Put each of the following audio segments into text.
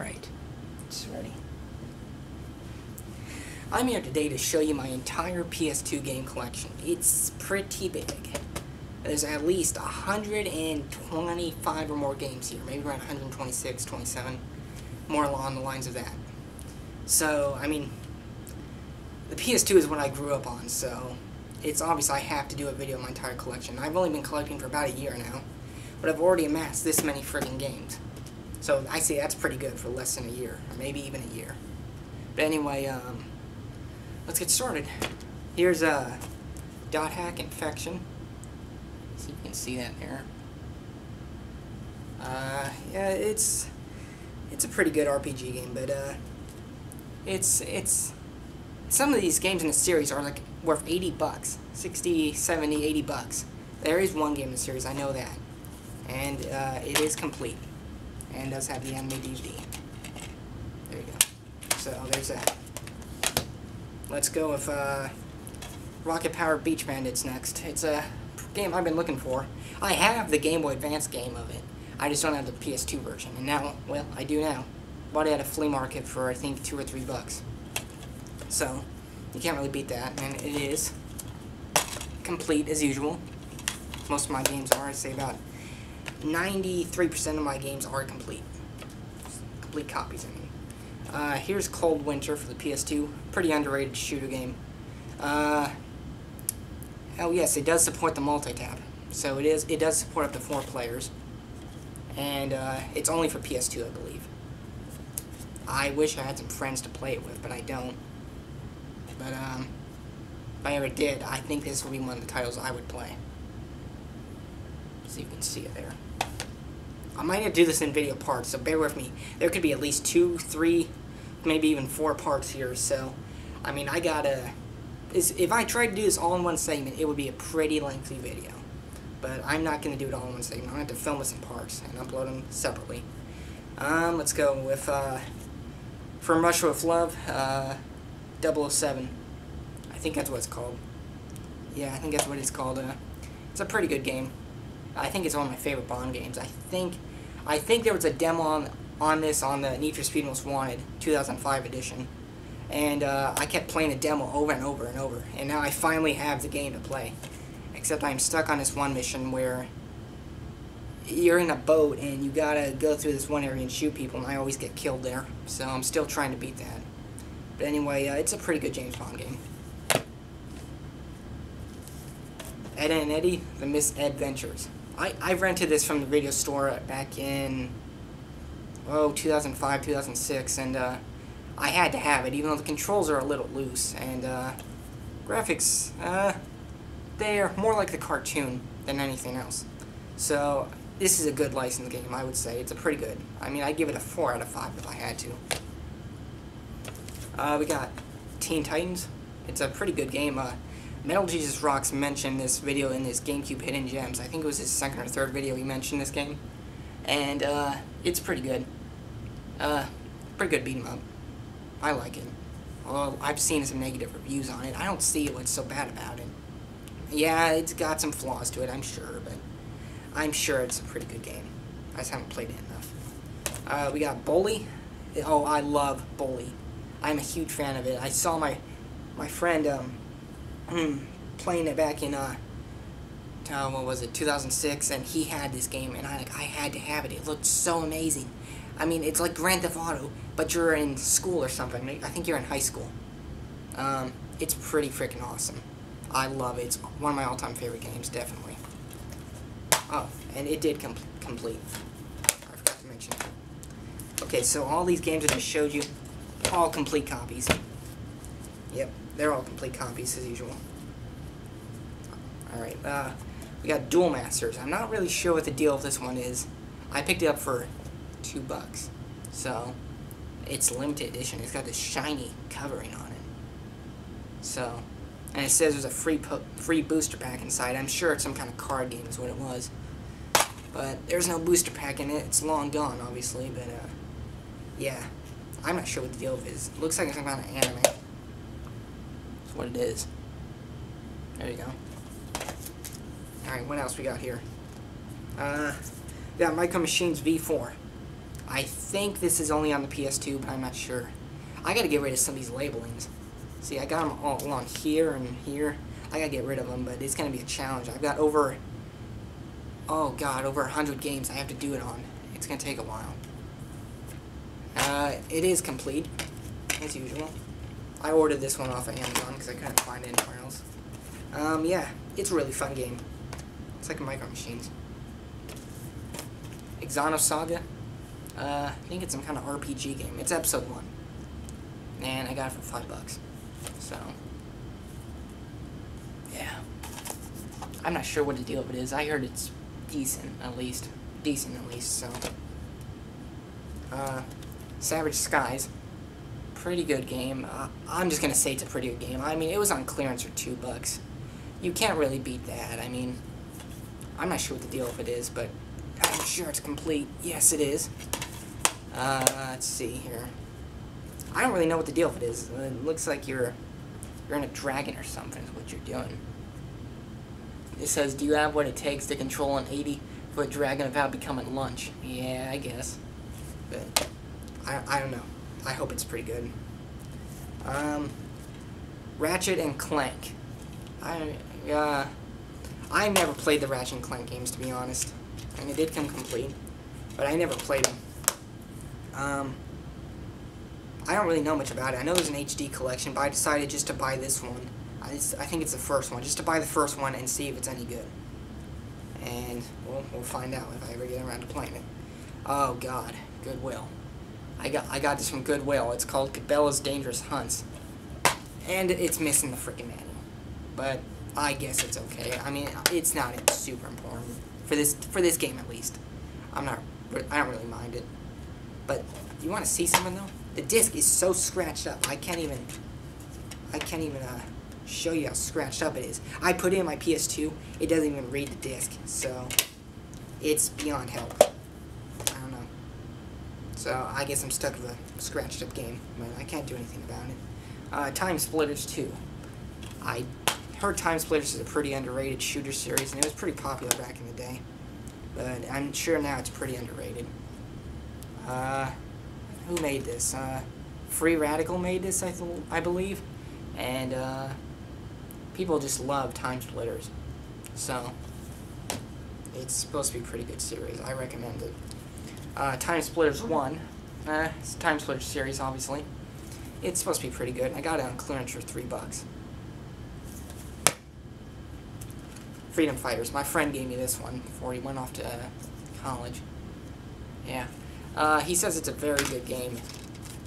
Alright, it's ready. I'm here today to show you my entire PS2 game collection. It's pretty big. There's at least 125 or more games here, maybe around 126, 27, more along the lines of that. So, I mean, the PS2 is what I grew up on, so it's obvious I have to do a video of my entire collection. I've only been collecting for about a year now, but I've already amassed this many friggin' games. So I say that's pretty good for less than a year, or maybe even a year. But anyway, let's get started. Here's a Dot Hack Infection. See if you can see that there. Yeah, it's a pretty good RPG game, but it's some of these games in the series are like worth 80 bucks, 60, 70, 80 bucks. There is one game in the series, I know that, and it is complete, and does have the anime DVD. There you go. So there's that. Let's go with Rocket Power Beach Bandits next. It's a game I've been looking for. I have the Game Boy Advance game of it. I just don't have the PS2 version. And now, well, I do now. Bought it at a flea market for, I think, $2 or $3 bucks. So, you can't really beat that. And it is complete as usual. Most of my games are. I'd say about 93% of my games are complete. Complete copies, I mean. Here's Cold Winter for the PS2. Pretty underrated shooter game. Oh yes, it does support the multi-tap. So it does support up to 4 players. And it's only for PS2, I believe. I wish I had some friends to play it with, but I don't. But if I ever did, I think this would be one of the titles I would play. So you can see it there. I might have to do this in video parts, so bear with me. There could be at least 2, 3, maybe even 4 parts here. So, I mean, I gotta. If I tried to do this all in one segment, it would be a pretty lengthy video. But I'm not going to do it all in one segment. I'm going to have to film this in parts and upload them separately. Let's go with, From Russia with Love, 007. I think that's what it's called. Yeah, I think that's what it's called. It's a pretty good game. I think it's one of my favorite Bond games. I think there was a demo on this on the Need for Speed Most Wanted 2005 edition. And I kept playing the demo over and over and over. And now I finally have the game to play. Except I'm stuck on this one mission where you're in a boat and you gotta go through this one area and shoot people, and I always get killed there. So I'm still trying to beat that. But anyway, it's a pretty good James Bond game. Ed and Eddie, The Misadventures. I rented this from the video store back in 2005, 2006, and I had to have it, even though the controls are a little loose, and graphics, they're more like the cartoon than anything else. So, this is a good licensed game, I would say. It's a pretty good. I mean, I'd give it a 4 out of 5 if I had to. We got Teen Titans. It's a pretty good game. Metal Jesus Rocks mentioned this video in his GameCube Hidden Gems. I think it was his 2nd or 3rd video he mentioned this game. And, it's pretty good. Pretty good beat 'em up. I like it. Although, I've seen some negative reviews on it. I don't see what's so bad about it. Yeah, it's got some flaws to it, I'm sure, but I'm sure it's a pretty good game. I just haven't played it enough. We got Bully. Oh, I love Bully. I'm a huge fan of it. I saw my friend playing it back in what was it, 2006, and he had this game, and I had to have it. It looked so amazing. I mean, it's like Grand Theft Auto, but you're in school or something. I think you're in high school. It's pretty freaking awesome. I love it. It's one of my all-time favorite games, definitely. Oh, and it did complete. I forgot to mention that. Okay, so all these games I just showed you, all complete copies. Yep, they're all complete copies as usual. Alright, we got Duel Masters. I'm not really sure what the deal with this one is. I picked it up for $2 bucks. So, it's limited edition. It's got this shiny covering on it. So, and it says there's a free booster pack inside. I'm sure it's some kind of card game is what it was. But there's no booster pack in it. It's long gone, obviously. But, yeah. I'm not sure what the deal with it is. It looks like some kind of anime. That's what it is. There you go. Alright, what else we got here? We got Micro Machines V4. I think this is only on the PS2, but I'm not sure. I gotta get rid of some of these labelings. See, I got them all along here and here. I gotta get rid of them, but it's gonna be a challenge. I've got over, oh god, over 100 games I have to do it on. It's gonna take a while. It is complete, as usual. I ordered this one off of Amazon because I couldn't find it anywhere else. Yeah, it's a really fun game. It's like a Micro Machines. Exonosaga. I think it's some kind of RPG game. It's episode 1. And I got it for $5. So, yeah. I'm not sure what the deal of it is. I heard it's decent, at least. So. Savage Skies. Pretty good game. I'm just gonna say it's a pretty good game. I mean, it was on clearance for $2. You can't really beat that. I mean, I'm not sure what the deal of it is, but I'm sure it's complete. Yes, it is. Let's see here. I don't really know what the deal of it is. It looks like you're in a dragon or something is what you're doing. It says, do you have what it takes to control an 80-foot dragon without becoming lunch? Yeah, I guess. But I don't know. I hope it's pretty good. Ratchet and Clank. I never played the Ratchet and Clank games, to be honest. And it did come complete, but I never played them. I don't really know much about it. I know there's an HD collection, but I decided just to buy this one. I think it's the first one. Just to buy the first one and see if it's any good. And we'll find out if I ever get around to playing it. Oh god, Goodwill. I got this from Goodwill. It's called Cabela's Dangerous Hunts. And it's missing the freaking manual. But I guess it's okay. I mean, it's not super important. For this game at least. I don't really mind it. But you want to see something though? The disc is so scratched up. I can't even show you how scratched up it is. I put it in my PS2. It doesn't even read the disc, so it's beyond help. I don't know. So I guess I'm stuck with a scratched up game, but I can't do anything about it. Time Splitters 2. I heard Time Splitters is a pretty underrated shooter series, and it was pretty popular back in the day. But I'm sure now it's pretty underrated. Who made this? Free Radical made this, I believe. And, people just love Time Splitters. So, it's supposed to be a pretty good series. I recommend it. Time Splitters 1. It's a Time Splitters series, obviously. It's supposed to be pretty good. I got it on clearance for $3. Freedom Fighters. My friend gave me this one before he went off to college. Yeah. He says it's a very good game.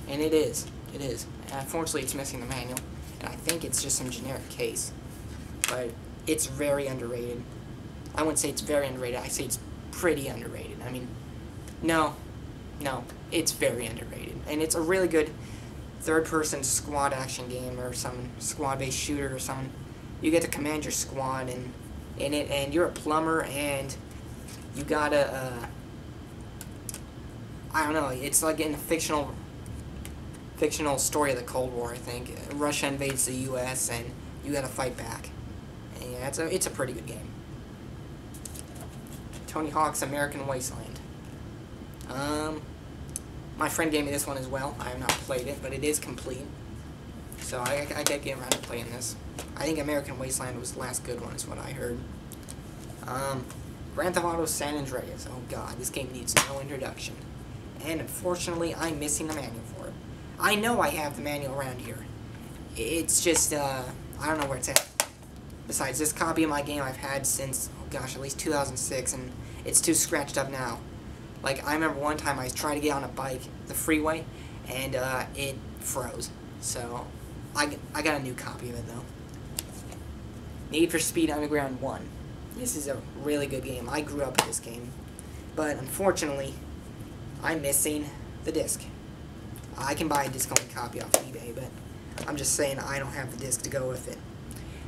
And it is. It is. Unfortunately, it's missing the manual. And I think it's just some generic case. But it's very underrated. I wouldn't say it's very underrated. I say it's pretty underrated. I mean, no. It's very underrated. And it's a really good third-person squad action game or some squad-based shooter or something. You get to command your squad and you're a plumber and you gotta, I don't know, it's like in a fictional story of the Cold War, I think. Russia invades the U.S. and you gotta fight back. And yeah, it's a pretty good game. Tony Hawk's American Wasteland. My friend gave me this one as well. I have not played it, but it is complete. So I gotta get around to playing this. I think American Wasteland was the last good one, is what I heard. Grand Theft Auto San Andreas. Oh god, this game needs no introduction. And unfortunately, I'm missing the manual for it. I know I have the manual around here. It's just, I don't know where it's at. Besides, this copy of my game I've had since, oh gosh, at least 2006, and it's too scratched up now. Like, I remember one time I tried to get on a bike, the freeway, and it froze. So, I got a new copy of it, though. Need for Speed Underground 1. This is a really good game. I grew up with this game. But, unfortunately, I'm missing the disc. I can buy a disc-only copy off eBay, but I'm just saying I don't have the disc to go with it.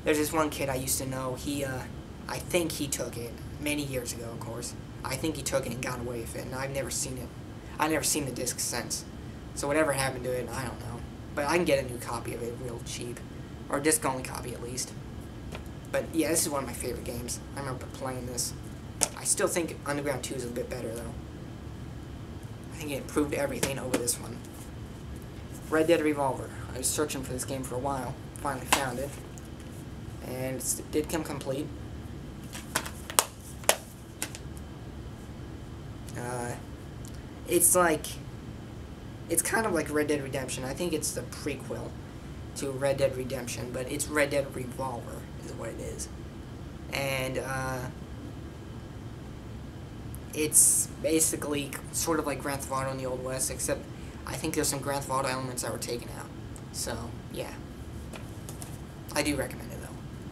There's this one kid I used to know, I think he took it, many years ago, of course. I think he took it and got away with it, and I've never seen it. I've never seen the disc since. So whatever happened to it, I don't know. But I can get a new copy of it real cheap. Or a disc-only copy, at least. But yeah, this is one of my favorite games. I remember playing this. I still think Underground 2 is a bit better, though. I think it improved everything over this one. Red Dead Revolver. I was searching for this game for a while. Finally found it. And it did come complete. It's kind of like Red Dead Redemption. I think it's the prequel to Red Dead Redemption, but it's Red Dead Revolver is what it is. And, it's basically sort of like Grand Theft Auto in the Old West, except I think there's some Grand Theft Auto elements that were taken out. So, yeah. I do recommend it,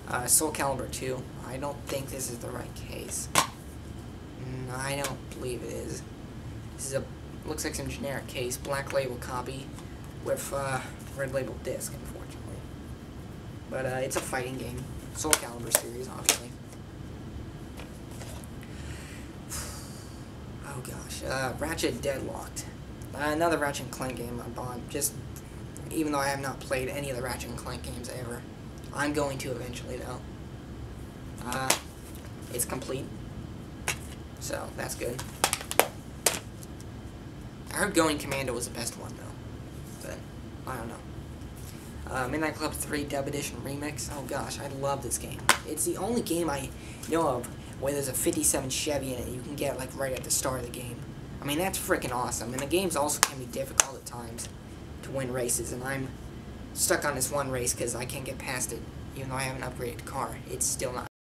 though. Soul Calibur 2. I don't think this is the right case. No, I don't believe it is. This is looks like some generic case. Black label copy with, red label disc, unfortunately. But, it's a fighting game. Soul Calibur series, obviously. Oh gosh, Ratchet Deadlocked. Another Ratchet and Clank game I bought, just, even though I have not played any of the Ratchet and Clank games ever. I'm going to eventually, though. It's complete, so that's good. I heard Going Commando was the best one, though, but I don't know. Midnight Club 3 Dub Edition Remix. Oh gosh, I love this game. It's the only game I know of where there's a 57 Chevy in it you can get like right at the start of the game. I mean, that's freaking awesome. And the games also can be difficult at times to win races, and I'm stuck on this one race because I can't get past it. Even though I have an upgraded car, it's still not